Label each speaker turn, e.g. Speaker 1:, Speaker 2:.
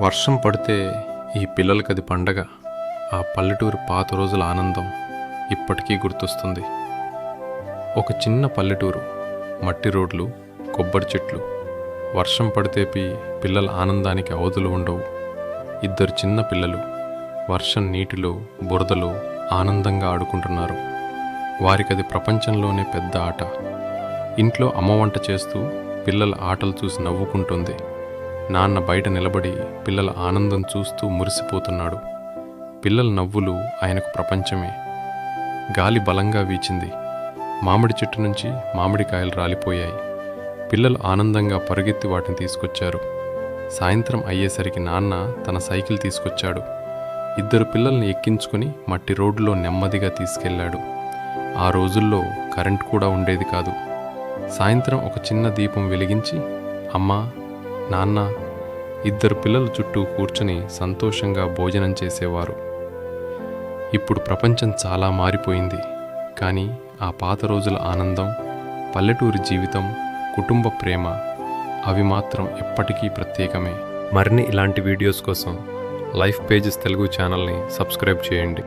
Speaker 1: వర్షం పడితే ఈ పిల్లలకది పండగ. ఆ పల్లెటూరు పాత రోజుల ఆనందం ఇప్పటికీ గుర్తొస్తుంది. ఒక చిన్న పల్లెటూరు, మట్టి రోడ్లు, కొబ్బరి చెట్లు. వర్షం పడితే పిల్లల ఆనందానికి అవధులు ఉండవు. ఇద్దరు చిన్న పిల్లలు వర్షం నీటిలో, బురదలో ఆనందంగా ఆడుకుంటున్నారు. వారికది ప్రపంచంలోనే పెద్ద ఆట. ఇంట్లో అమ్మ వంట చేస్తూ పిల్లల ఆటలు చూసి నవ్వుకుంటుంది. నాన్న బయట నిలబడి పిల్లల ఆనందం చూస్తూ మురిసిపోతున్నాడు. పిల్లల నవ్వులు ఆయనకు ప్రపంచమే. గాలి బలంగా వీచింది. మామిడి చెట్టు నుంచి మామిడికాయలు రాలిపోయాయి. పిల్లలు ఆనందంగా పరుగెత్తి వాటిని తీసుకొచ్చారు. సాయంత్రం అయ్యేసరికి నాన్న తన సైకిల్ తీసుకొచ్చాడు. ఇద్దరు పిల్లల్ని ఎక్కించుకుని మట్టి రోడ్డులో నెమ్మదిగా తీసుకెళ్లాడు. ఆ రోజుల్లో కరెంట్ కూడా ఉండేది కాదు. సాయంత్రం ఒక చిన్న దీపం వెలిగించి అమ్మా, నాన్న, ఇద్దరు పిల్లల చుట్టూ కూర్చుని సంతోషంగా భోజనం చేసేవారు. ఇప్పుడు ప్రపంచం చాలా మారిపోయింది. కానీ ఆ పాత రోజుల ఆనందం, పల్లెటూరి జీవితం, కుటుంబ ప్రేమ, అవి మాత్రం ఎప్పటికీ ప్రత్యేకమే. మరిన్ని ఇలాంటి వీడియోస్ కోసం లైఫ్ పేజెస్ తెలుగు ఛానల్ని సబ్స్క్రైబ్ చేయండి.